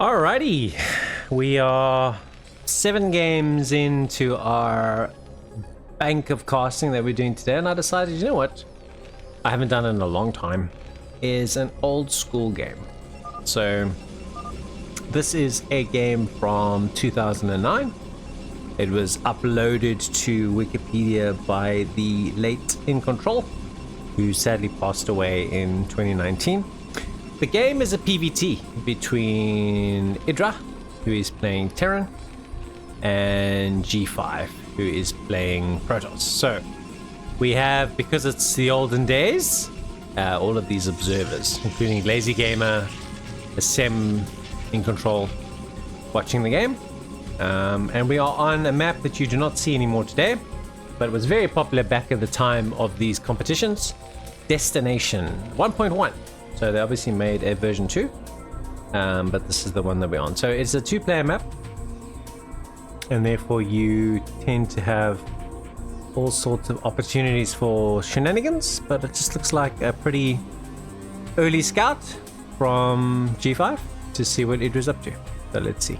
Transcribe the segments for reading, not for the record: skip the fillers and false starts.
Alrighty, we are 7 games into our bank of casting that we're doing today, and I decided, you know what, I haven't done it in a long time, is an old school game. So this is a game from 2009. It was uploaded to Wikipedia by the late Incontrol, who sadly passed away in 2019. The game is a PvT between Idra, who is playing Terran, and G5, who is playing Protoss. So we have, because it's the olden days, all of these observers, including Lazy Gamer, Sem, Incontrol, watching the game. And we are on a map that you do not see anymore today, but it was very popular back at the time of these competitions. Destination 1.1. So they obviously made a version 2, but this is the one that we're on. So it's a 2-player map, and therefore you tend to have all sorts of opportunities for shenanigans, but it just looks like a pretty early scout from G5 to see what Idra's up to. So let's see.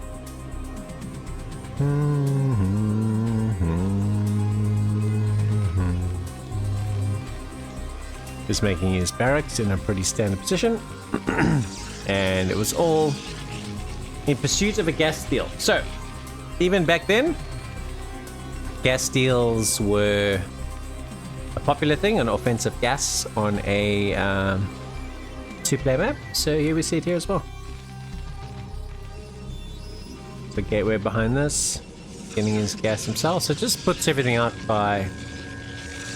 Just making his barracks in a pretty standard position. And it was all in pursuit of a gas steal. So even back then, gas steals were a popular thing, an offensive gas on a 2-player map. So here we see it here as well. So gateway behind this, getting his gas himself. So it just puts everything out by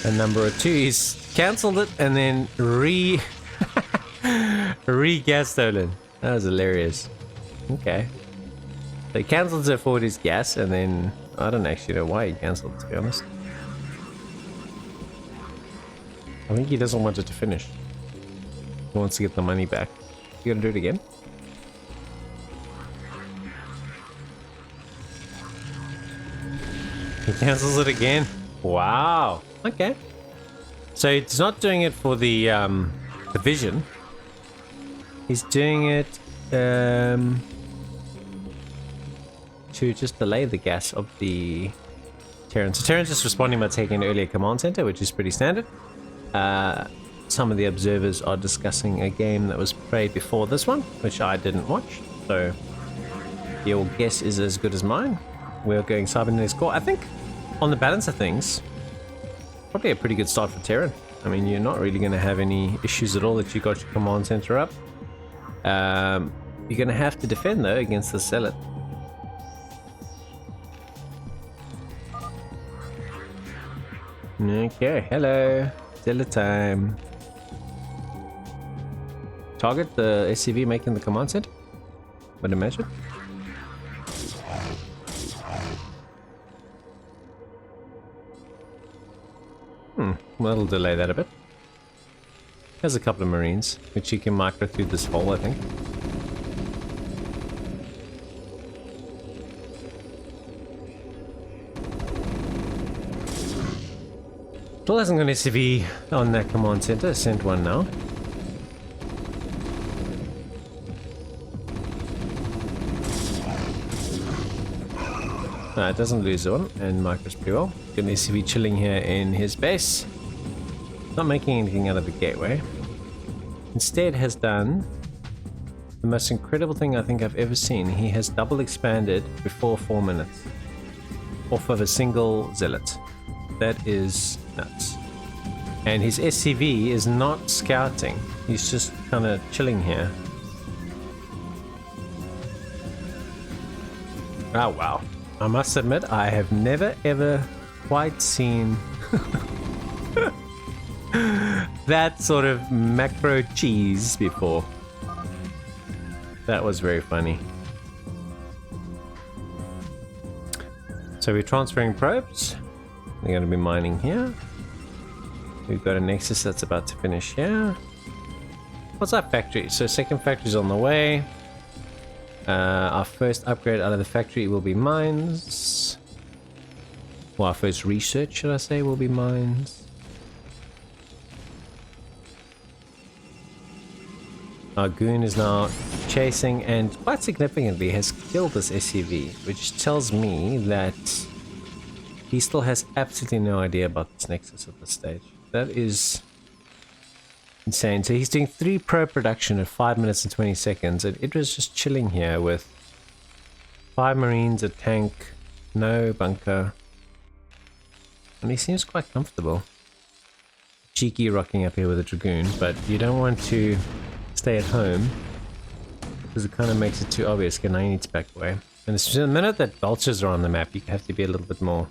a number of 2. He's cancelled it and then re-gas stolen. That was hilarious. Okay. So he cancelled it for his gas, and then I don't actually know why he cancelled it, to be honest. I think he doesn't want it to finish. He wants to get the money back. You gonna do it again? He cancels it again. Wow. Okay. So he's not doing it for the vision. He's doing it to just delay the gas of the Terran. So Terran's just responding by taking an earlier command center, which is pretty standard. Some of the observers are discussing a game that was played before this one, which I didn't watch. So your guess is as good as mine. We're going cybernetics core. I think on the balance of things, probably a pretty good start for Terran. I mean, you're not really going to have any issues at all if you got your command center up. You're going to have to defend, though, against the Zealot. Okay, hello. Zealot time. Target the SCV making the command center? Would imagine. Well, that'll delay that a bit. There's a couple of Marines, which you can micro through this hole, I think. Still hasn't got an SCV on that command center. Sent one now. It doesn't lose one, and micros pretty well. Got an SCV chilling here in his base. Not making anything out of the gateway. Instead has done the most incredible thing I think I've ever seen. He has double expanded before 4 minutes off of a single zealot. That is nuts. And his SCV is not scouting. He's just kind of chilling here. Oh wow. I must admit, I have never ever quite seen that sort of macro cheese before. That was very funny. So we're transferring probes. They're going to be mining here. We've got a Nexus that's about to finish here. What's our factory? So second factory's on the way. Our first upgrade out of the factory will be mines. Well, our first research, should I say, will be mines. Our goon is now chasing and quite significantly has killed this SCV, which tells me that he still has absolutely no idea about this Nexus at this stage. That is insane. So he's doing 3 probe production at 5 minutes and 20 seconds, and Idra's just chilling here with 5 Marines, a tank, no bunker, and he seems quite comfortable. Cheeky rocking up here with a Dragoon, but you don't want to stay at home because it kind of makes it too obvious. Okay, now you need to back away. And it's the minute that vultures are on the map, you have to be a little bit more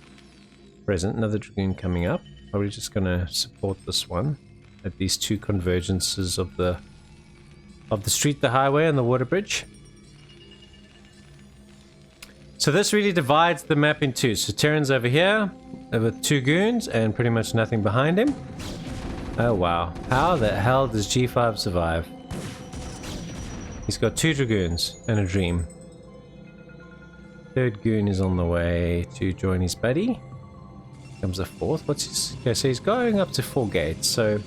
present. Another Dragoon coming up. Probably just going to support this one at these 2 convergences of the street, the highway, and the water bridge. So this really divides the map in 2. So Terran's over here with 2 goons and pretty much nothing behind him. Oh wow, how the hell does G5 survive? He's got 2 Dragoons and a Dream. 3rd goon is on the way to join his buddy. Comes a 4th. What's his... Okay, so he's going up to 4 gates. So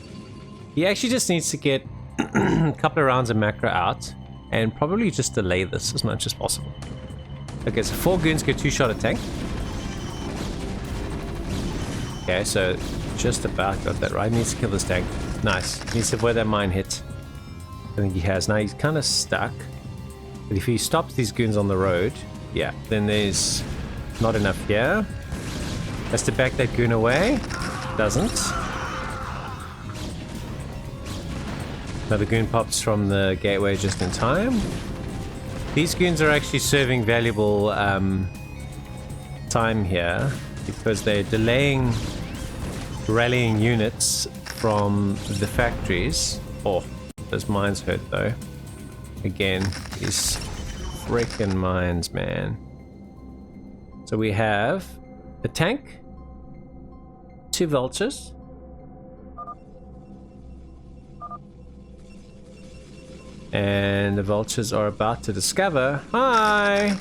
he actually just needs to get a couple of rounds of macro out and probably just delay this as much as possible. Okay, so 4 goons get 2 shot at tank. Okay, so just about got that right. Needs to kill this tank. Nice. Needs to avoid that mine hit. I think he has. Now he's kind of stuck. But if he stops these goons on the road, yeah, then there's not enough here. Has to back that goon away. Doesn't. Another goon pops from the gateway just in time. These goons are actually serving valuable time here because they're delaying rallying units from the factories. Oh, those mines hurt though. Again, these frickin' mines, man. So we have a tank, 2 vultures, and the vultures are about to discover. Hi!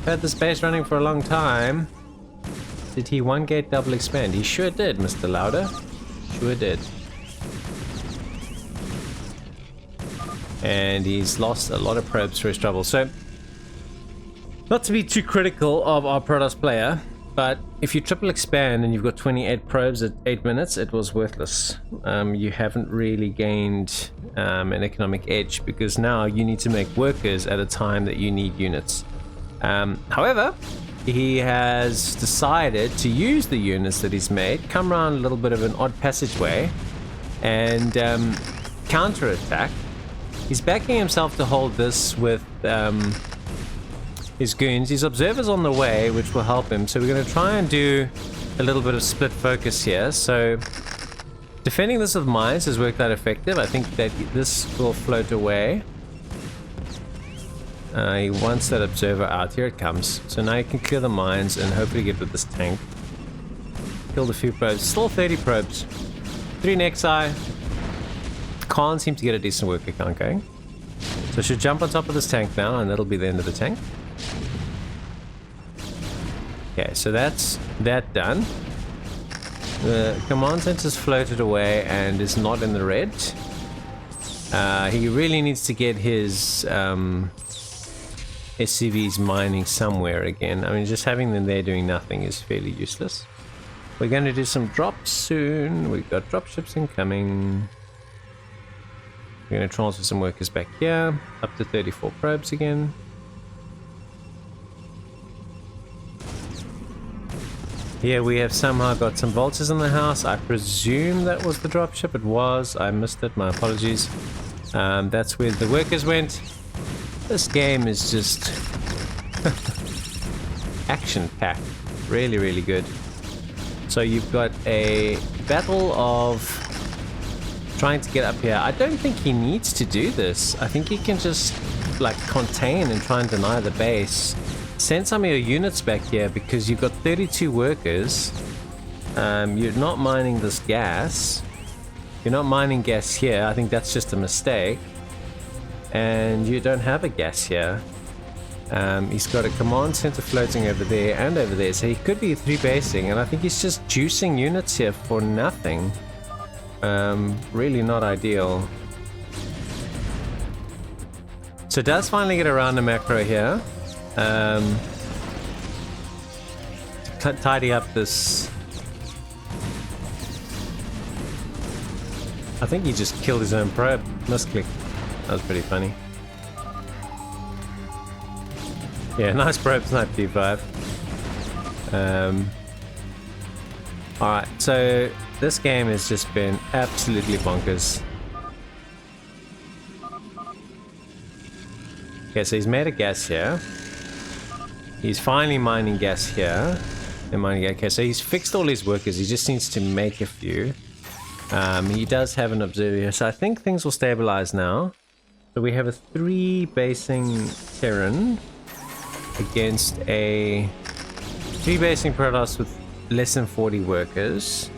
Had this base running for a long time. Did he 1 gate double expand? He sure did, Mr. Lauder. Sure did. And he's lost a lot of probes for his trouble. So, not to be too critical of our Protoss player, but if you triple expand and you've got 28 probes at 8 minutes, it was worthless. You haven't really gained an economic edge because now you need to make workers at a time that you need units. However, he has decided to use the units that he's made, come around a little bit of an odd passageway, and counter-attack. He's backing himself to hold this with his goons. His observer's on the way, which will help him. So we're going to try and do a little bit of split focus here. So defending this with mines has worked out effective. I think that this will float away. He wants that observer out. Here it comes. So now you can clear the mines and hopefully get with this tank. Killed a few probes. Still 30 probes. 3 Nexi. Can't seem to get a decent worker count going. So I should jump on top of this tank now, and that'll be the end of the tank. Okay, so that's that done. The command center's floated away and is not in the red. He really needs to get his SCVs mining somewhere again. I mean, just having them there doing nothing is fairly useless. We're going to do some drops soon. We've got dropships incoming. We're going to transfer some workers back here, up to 34 probes again. Here we have somehow got some vultures in the house. I presume that was the dropship. It was. I missed it. My apologies. That's where the workers went. This game is just action-packed. Really, really good. So you've got a battle of trying to get up here. I don't think he needs to do this. I think he can just like contain and try and deny the base. Send some of your units back here because you've got 32 workers. You're not mining this gas. You're not mining gas here. I think that's just a mistake. And you don't have a gas here. He's got a command center floating over there and over there. So he could be 3-basing. And I think he's just juicing units here for nothing. Really not ideal. So it does finally get around the macro here. To tidy up this. I think he just killed his own probe. Misclick. That was pretty funny. Yeah, nice probe snipe D5. Alright, so this game has just been absolutely bonkers. Okay, so he's made a gas here. He's finally mining gas here. And mining, okay, so he's fixed all his workers. He just needs to make a few. He does have an observer here, so I think things will stabilize now. So we have a 3 basing Terran against a 3 basing Protoss with less than 40 workers.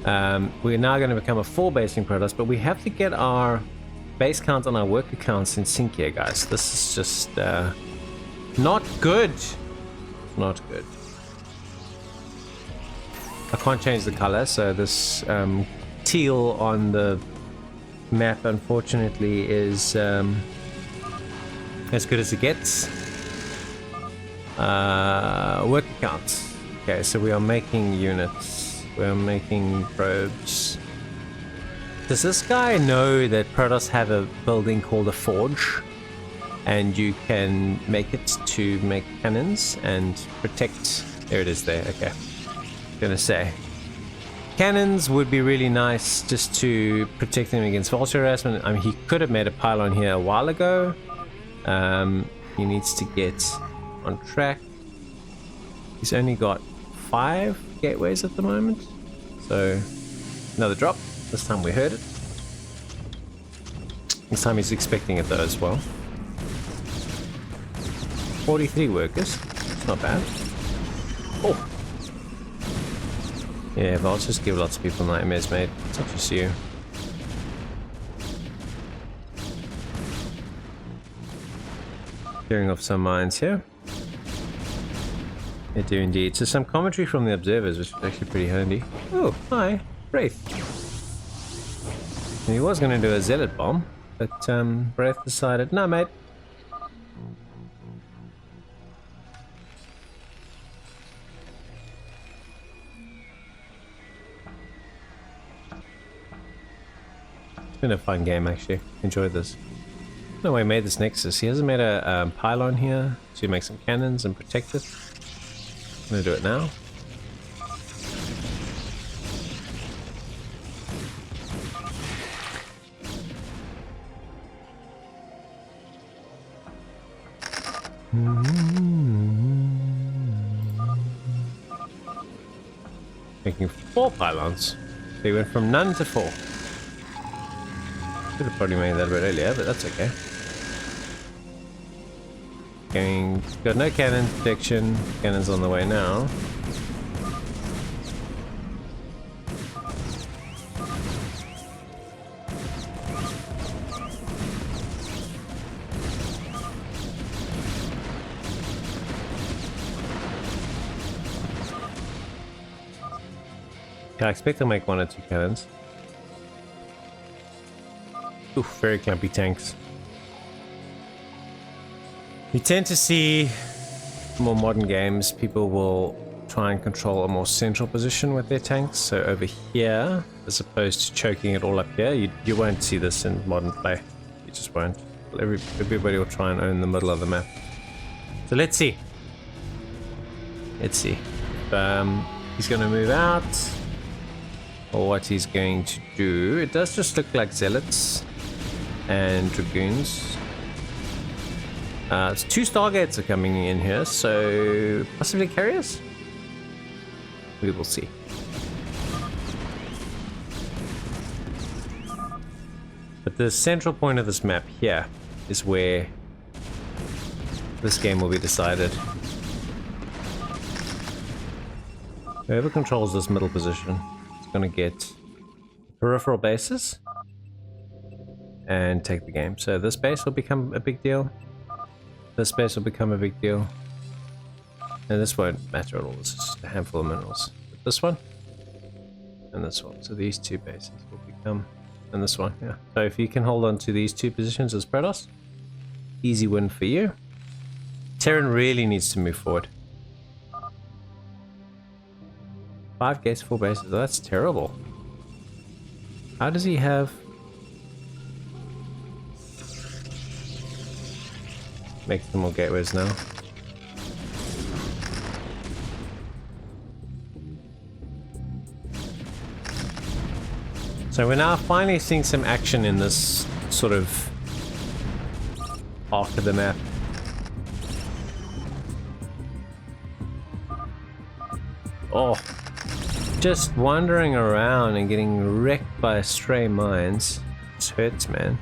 We're now going to become a 4 basing Protoss, but we have to get our base count on our worker counts in sync here, guys. This is just not good. Not good. I can't change the color, so this teal on the map unfortunately is as good as it gets. Worker counts. Okay, so we are making units. We are making probes. Does this guy know that Protoss have a building called a forge? And you can make it to make cannons and protect. There it is there, okay. Gonna say. Cannons would be really nice just to protect them against vulture harassment. I mean, he could have made a pylon here a while ago. He needs to get on track. He's only got 5 gateways at the moment. So, another drop. This time we heard it. This time he's expecting it though as well. 43 workers. It's not bad. Oh! Yeah, vultures give lots of people nightmares, mate. It's not just you. Clearing off some mines here. They do indeed. So some commentary from the observers, which is actually pretty handy. Oh, hi, Wraith. And he was going to do a zealot bomb, but Wraith decided, no, mate. It's been a fun game, actually. Enjoyed this. No way he made this Nexus. He hasn't made a pylon here to make some cannons and protect it. I'm gonna do it now. Making 4 pylons. They went from none to 4. Should have probably made that a bit earlier, but that's okay. Got no cannon protection. Cannons on the way now. Yeah, I expect to make 1 or 2 cannons. Oof, very clumpy tanks. You tend to see more modern games, people will try and control a more central position with their tanks. So over here, as opposed to choking it all up here, you won't see this in modern play. You just won't. Everybody will try and own the middle of the map. So let's see. Let's see. He's going to move out. Or what he's going to do. It does just look like zealots and dragoons. It's 2 Stargates are coming in here, so possibly carriers? We will see. But the central point of this map here is where this game will be decided. Whoever controls this middle position is going to get peripheral bases and take the game. So this base will become a big deal. This base will become a big deal. And this won't matter at all. This is just a handful of minerals. But this one and this one. So these 2 bases will become, and this one, yeah. So if you can hold on to these 2 positions as Protoss, Easy win for you. Terran really needs to move forward. 5 gates, 4 bases. Oh, that's terrible. How does he have... Make some more gateways now. So we're now finally seeing some action in this sort of arc of the map. Oh, just wandering around and getting wrecked by stray mines. This hurts, man.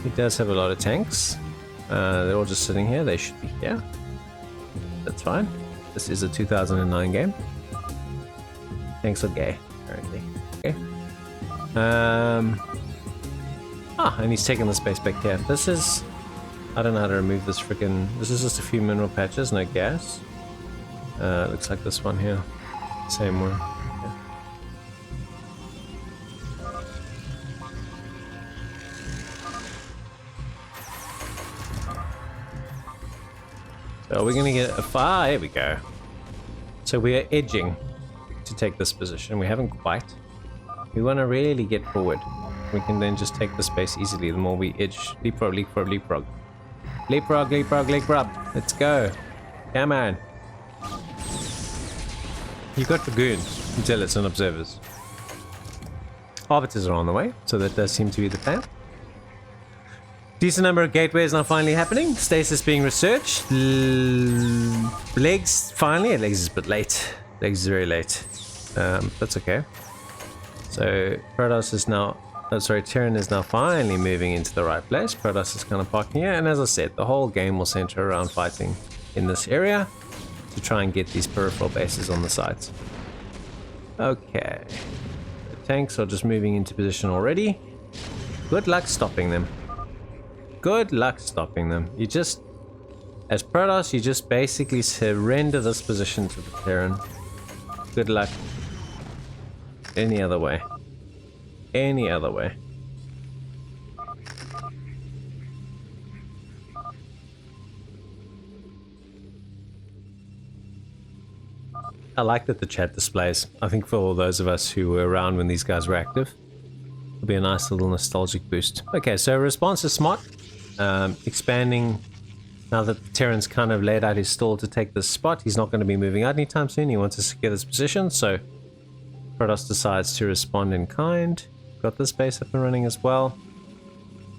He does have a lot of tanks. They're all just sitting here. They should be here. That's fine. This is a 2009 game. Tanks are gay, apparently. Okay. And he's taking the space back here. This is... I don't know how to remove this freaking... This is just a few mineral patches, no gas. Looks like this one here. Same one. Okay. So we're gonna get a fire. Here we go. So we are edging to take this position. We haven't quite. We want to really get forward. We can then just take the space easily the more we edge. Leapfrog, leapfrog, leapfrog. Leapfrog, leapfrog, leapfrog. Let's go. Come on. You got Dragoons, Zealots, and Observers. Arbiters are on the way, so that does seem to be the plan. Decent number of gateways now finally happening. Stasis being researched. Legs, finally. Legs is a bit late. Legs is very late. That's okay. So Protoss is now... Oh, sorry, Terran is now finally moving into the right place. Protoss is kind of parking here. And as I said, the whole game will center around fighting in this area to try and get these peripheral bases on the sides. Okay. The tanks are just moving into position already. Good luck stopping them. Good luck stopping them. You just... As Protoss, you just basically surrender this position to the Terran. Good luck. Any other way. Any other way. I like that the chat displays. I think for all those of us who were around when these guys were active, it'll be a nice little nostalgic boost. Okay, so response is smart. Expanding. Now that Terran's kind of laid out his stall to take this spot, he's not going to be moving out anytime soon. He wants to secure this position, so Protoss decides to respond in kind. Got this base up and running as well.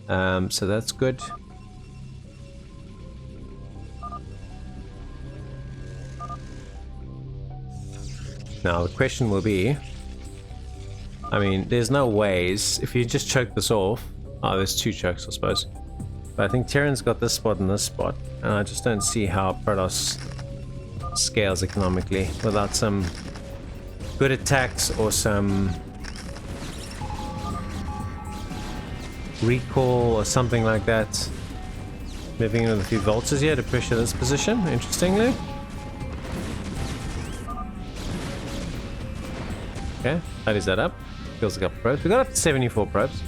So that's good. Now the question will be, I mean, there's no ways, if you just choke this off, oh, there's 2 chokes I suppose. But I think Terran's got this spot and this spot, and I just don't see how Protoss scales economically without some good attacks or some recall or something like that. Moving in with a few vultures here to pressure this position, interestingly. Okay, tidies that up. Kills a couple probes. We got up to 74 probes.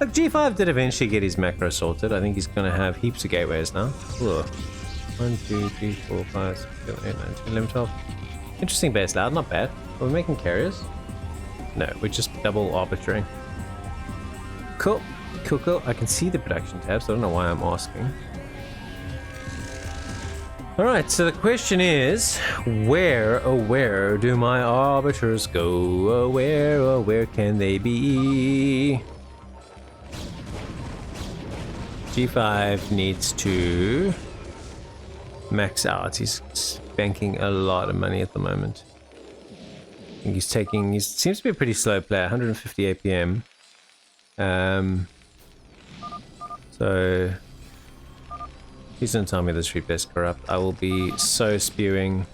Look, G5 did eventually get his macro sorted. I think he's going to have heaps of gateways now. Ugh. 1, 2, 3, 4, 5, 6, 7, 8, 9, 10, 11, 12. Interesting base loud, not bad. Are we making carriers? No, we're just double arbitrary. Cool. Cool, cool. I can see the production tabs. I don't know why I'm asking. Alright, so the question is, where, oh where do my arbiters go? Oh where can they be? G5 needs to max out. He's banking a lot of money at the moment. I think he's taking, he seems to be a pretty slow player, 150 APM. So please don't tell me this replay's corrupt. I will be so spewing.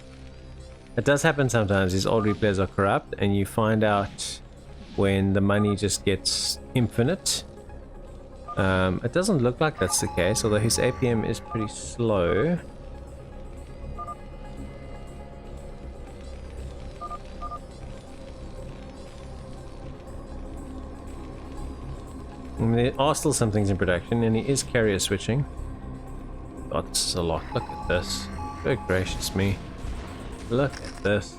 It does happen sometimes, these old replays are corrupt, and you find out when the money just gets infinite. It doesn't look like that's the case, although his APM is pretty slow. there are still some things in production, and he is carrier switching. God, this is a lot. Look at this. Good gracious me. Look at this.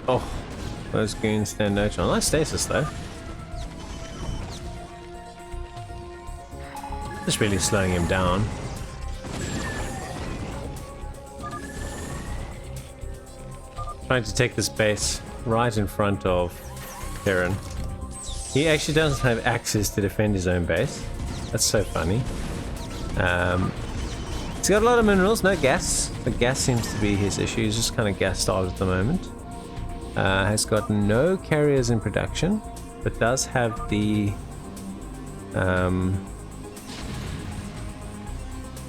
Oh, those goons stand no chance. Nice stasis though. Just really slowing him down. Trying to take this base right in front of Terran. He actually doesn't have access to defend his own base. That's so funny. He's got a lot of minerals, no gas. The gas seems to be his issue. He's just kind of gas starved at the moment. Has got no carriers in production, but does have the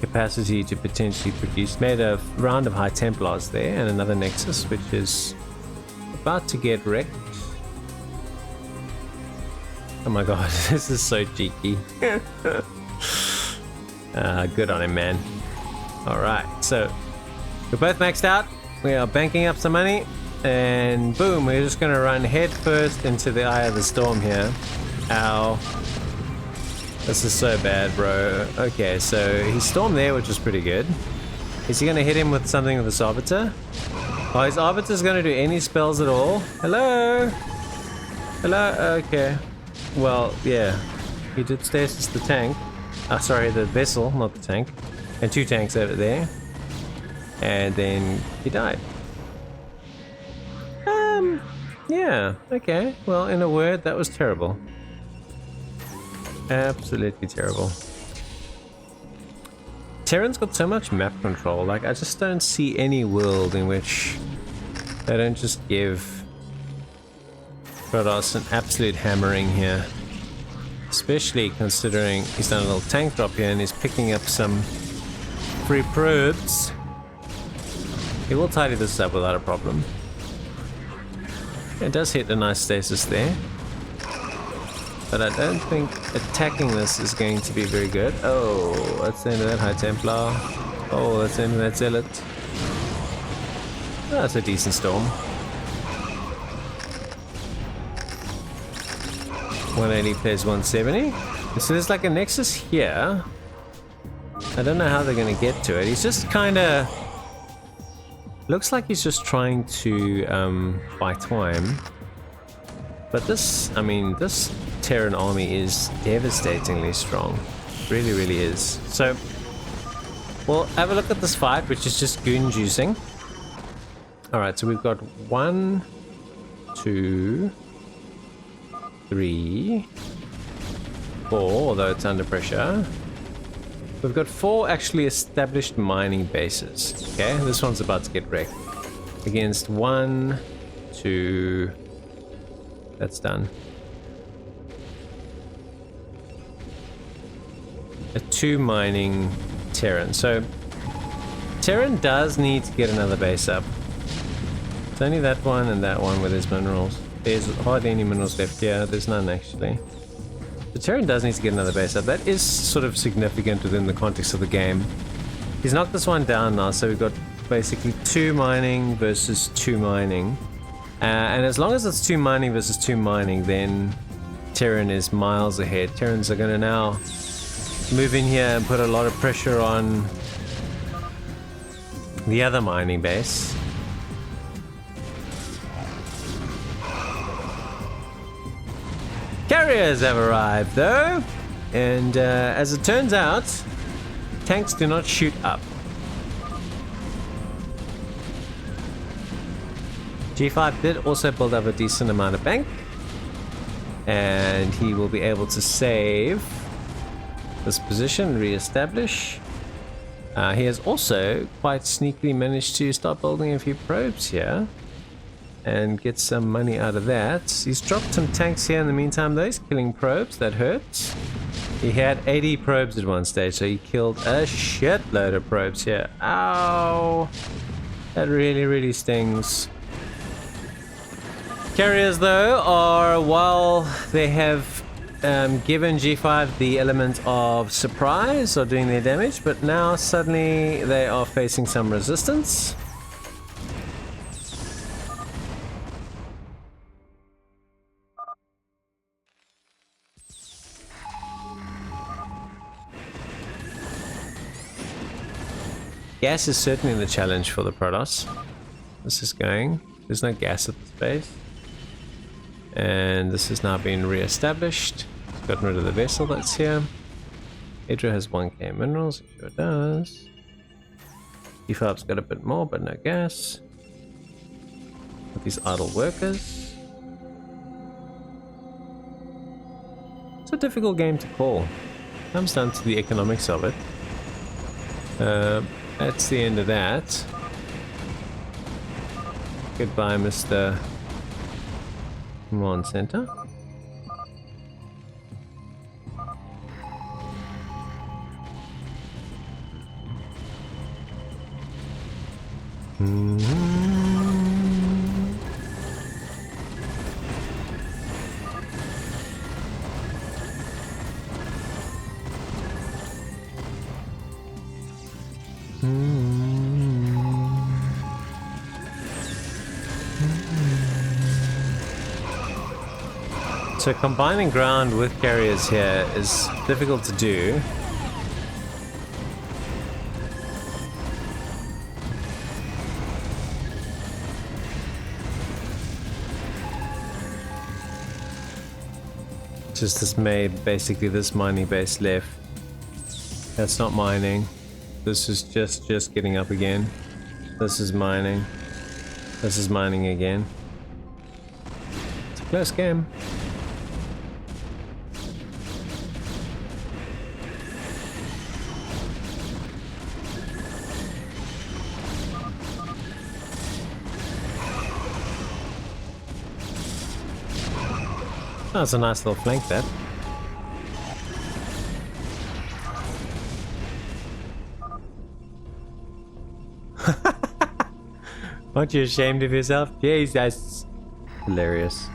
capacity to potentially produce. Made a round of High Templars there and another Nexus, which is about to get wrecked. Oh my god, this is so cheeky. Good on him, man. Alright, so we're both maxed out. We are banking up some money. And boom, we're just gonna run head first into the eye of the storm here. Ow. This is so bad, bro. Okay, so he stormed there, which is pretty good. Is he gonna hit him with something with his Arbiter? Oh, his Arbiter's gonna do any spells at all? Hello? Hello? Okay. Well, yeah. He did stasis the tank. Sorry, the vessel, not the tank. And 2 tanks over there. And then he died. Yeah, okay. Well, in a word, that was terrible. Absolutely terrible. Terran's got so much map control, like I just don't see any world in which they don't just give Protoss an absolute hammering here. Especially considering he's done a little tank drop here and he's picking up some free probes. He will tidy this up without a problem. It does hit a nice stasis there. But I don't think attacking this is going to be very good. Oh, that's the end of that High Templar. Oh, that's the end of that Zealot. Oh, that's a decent storm. 180 plays 170. So there's like a Nexus here. I don't know how they're going to get to it. He's just kind of... Looks like he's just trying to buy time. But this, I mean, this Terran army is devastatingly strong. Really, really is. So, we'll have a look at this fight, which is just goon juicing. Alright, so we've got 1, 2, 3, 4, although it's under pressure. We've got 4 actually established mining bases. Okay, this one's about to get wrecked. Against 1, 2... That's done. A 2 mining Terran. So, Terran does need to get another base up. It's only that one and that one with his minerals. There's hardly any minerals left here. There's none actually. The Terran does need to get another base up. That is sort of significant within the context of the game. He's knocked this one down now, so we've got basically 2 mining versus 2 mining. And as long as it's 2 mining versus 2 mining, then Terran is miles ahead. Terrans are going to now move in here and put a lot of pressure on the other mining base. Carriers have arrived though, and as it turns out, tanks do not shoot up. G5 did also build up a decent amount of bank, and he will be able to save this position, re-establish. He has also quite sneakily managed to start building a few probes here and get some money out of that. He's dropped some tanks here in the meantime though. He's killing probes, that hurts. He had 80 probes at one stage, so he killed a shitload of probes here. Ow! That really, really stings. Carriers though are, while they have given G5 the element of surprise or doing their damage, but now suddenly they are facing some resistance. gas is certainly the challenge for the Protoss. This is going. There's no gas at this base. And this has now been re-established. Gotten rid of the vessel that's here. Idra has 1k minerals, it sure does. D5's got a bit more, but no gas. With these idle workers. It's a difficult game to call. Comes down to the economics of it. That's the end of that. Goodbye, Mr. Command Center. So combining ground with carriers here is difficult to do. Just this made basically this mining base left. That's not mining. This is just getting up again. This is mining. This is mining again. It's a close game. Oh, that's a nice little flank there. Aren't you ashamed of yourself? Jeez, that's hilarious.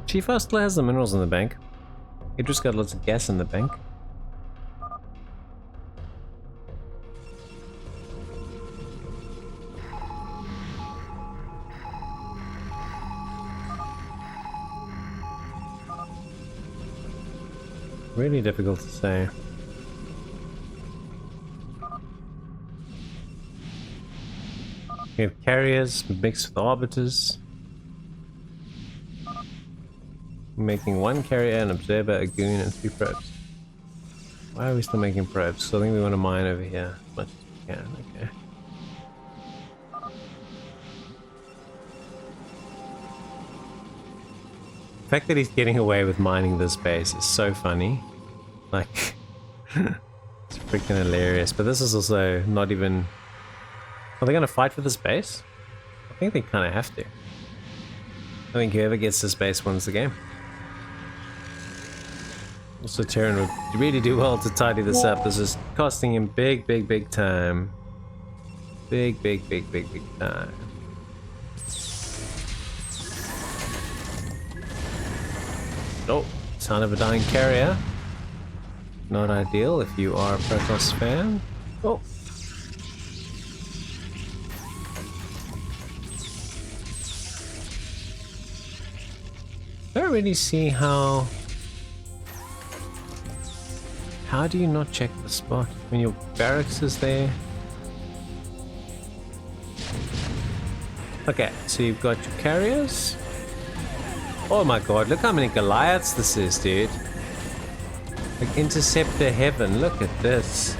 Chief still has the minerals in the bank. He just got lots of gas in the bank. Really difficult to say. We have carriers mixed with arbiters. Making one carrier, an observer, a goon, and 3 probes. Why are we still making probes? So I think we want to mine over here as much as we can. Okay. The fact that he's getting away with mining this base is so funny. Like, it's freaking hilarious. But this is also not even... Are they going to fight for this base? I think they kind of have to. I think whoever gets this base wins the game. Also, Terran would really do well to tidy this up. This is costing him big time. Big time. Oh, sound of a dying carrier. Not ideal if you are a Protoss fan. Oh. I don't really see how... How do you not check the spot when your barracks is there? Okay, so you've got your carriers. Oh my god, look how many Goliaths this is, dude. Like Interceptor Heaven, look at this.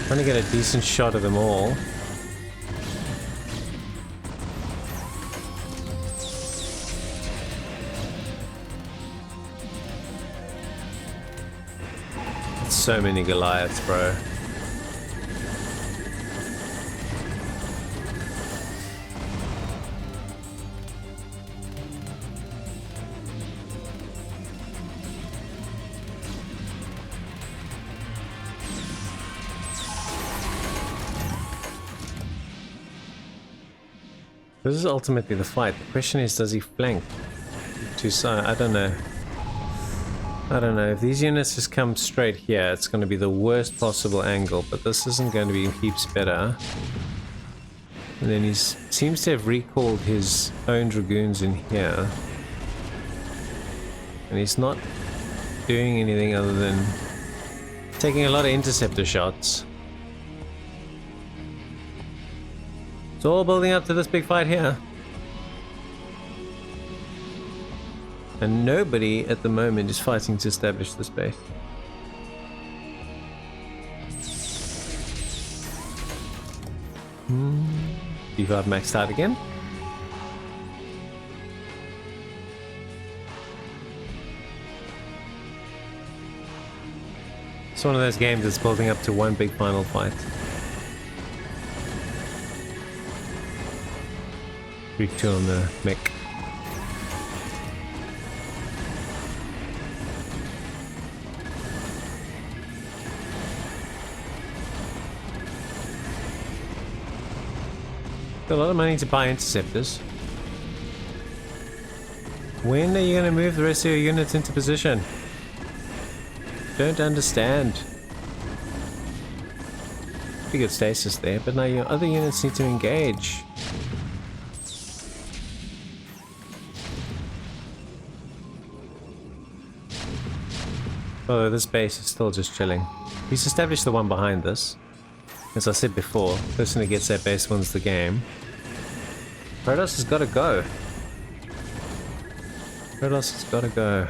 Trying to get a decent shot of them all. So many Goliaths, bro. This is ultimately the fight. The question is, does he flank? too side. I don't know. I don't know. If these units just come straight here, it's going to be the worst possible angle, but this isn't going to be heaps better. And then he seems to have recalled his own dragoons in here. And he's not doing anything other than taking a lot of interceptor shots. It's all building up to this big fight here. And nobody at the moment is fighting to establish this base. D5 maxed out again. It's one of those games that's building up to one big final fight. 3-2 on the mech. A lot of money to buy interceptors. When are you going to move the rest of your units into position? Don't understand. Pretty good stasis there, but now your other units need to engage. Although this base is still just chilling. He's established the one behind this. As I said before, the person who gets that base wins the game. Protoss has got to go. Protoss has got to go.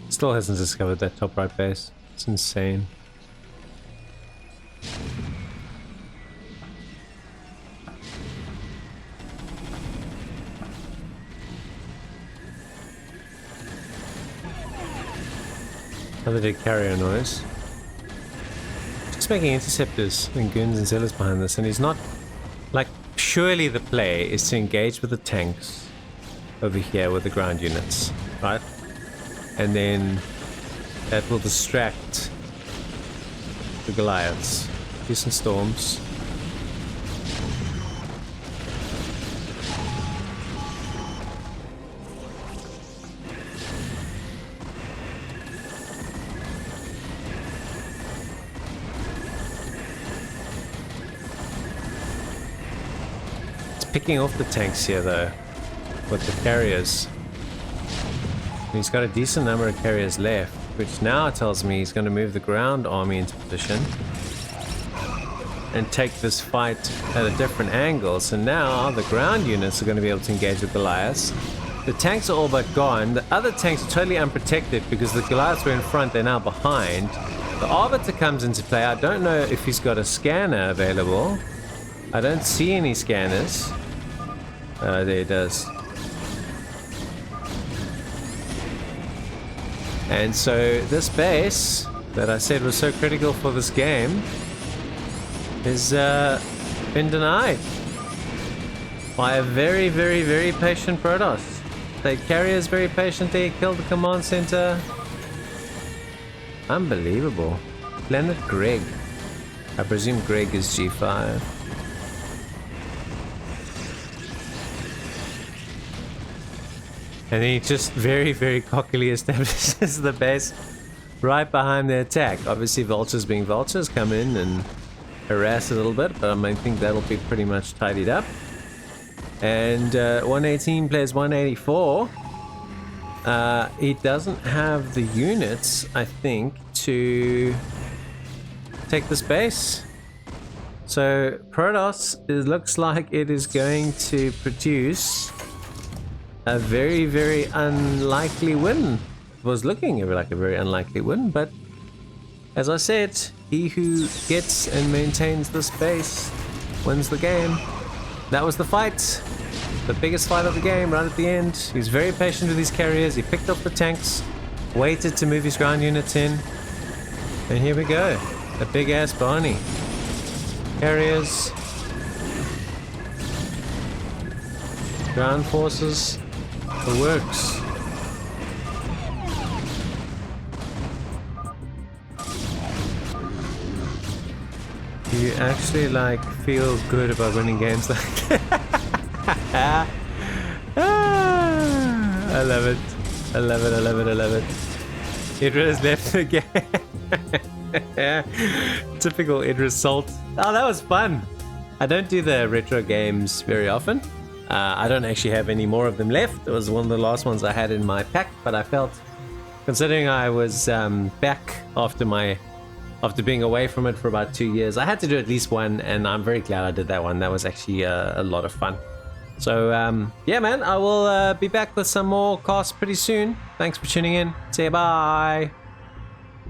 Still hasn't discovered that top right base. It's insane. Another dead carrier noise. Just making interceptors and goons and zealots behind this, and he's not... Like, surely the play is to engage with the tanks over here with the ground units, right? And then that will distract the Goliaths. Do some storms. Picking off the tanks here though, with the carriers. He's got a decent number of carriers left, which now tells me he's going to move the ground army into position and take this fight at a different angle. So now the ground units are going to be able to engage with Goliaths. The tanks are all but gone. The other tanks are totally unprotected because the Goliaths were in front, they're now behind. The Arbiter comes into play. I don't know if he's got a scanner available. I don't see any scanners. There it does. And so this base that I said was so critical for this game is been denied by a very, very, very patient Protoss. The carriers very patiently killed the command center. Unbelievable. Planet Greg. I presume Greg is G5. And he just very, very cockily establishes the base right behind the attack. Obviously, vultures being vultures come in and harass a little bit, but I think that'll be pretty much tidied up. And 118 plays 184. He doesn't have the units, I think, to take this base. So Protoss, it looks like it is going to produce a very, very unlikely win. It was looking like a very unlikely win, but as I said, he who gets and maintains this base wins the game. That was the fight. The biggest fight of the game right at the end. He was very patient with his carriers. He picked up the tanks, waited to move his ground units in. And here we go. A big ass Barney. Carriers. Ground forces. The works. You actually like feel good about winning games like I love it. I love it, I love it, I love it. Idra's left the game. Typical Idra salt. Oh, that was fun. I don't do the retro games very often. I don't actually have any more of them left. It was one of the last ones I had in my pack, but I felt, considering I was back after being away from it for about 2 years, I had to do at least one, and I'm very glad I did that one. That was actually a lot of fun. So yeah, man, I will be back with some more casts pretty soon. Thanks for tuning in. Say bye.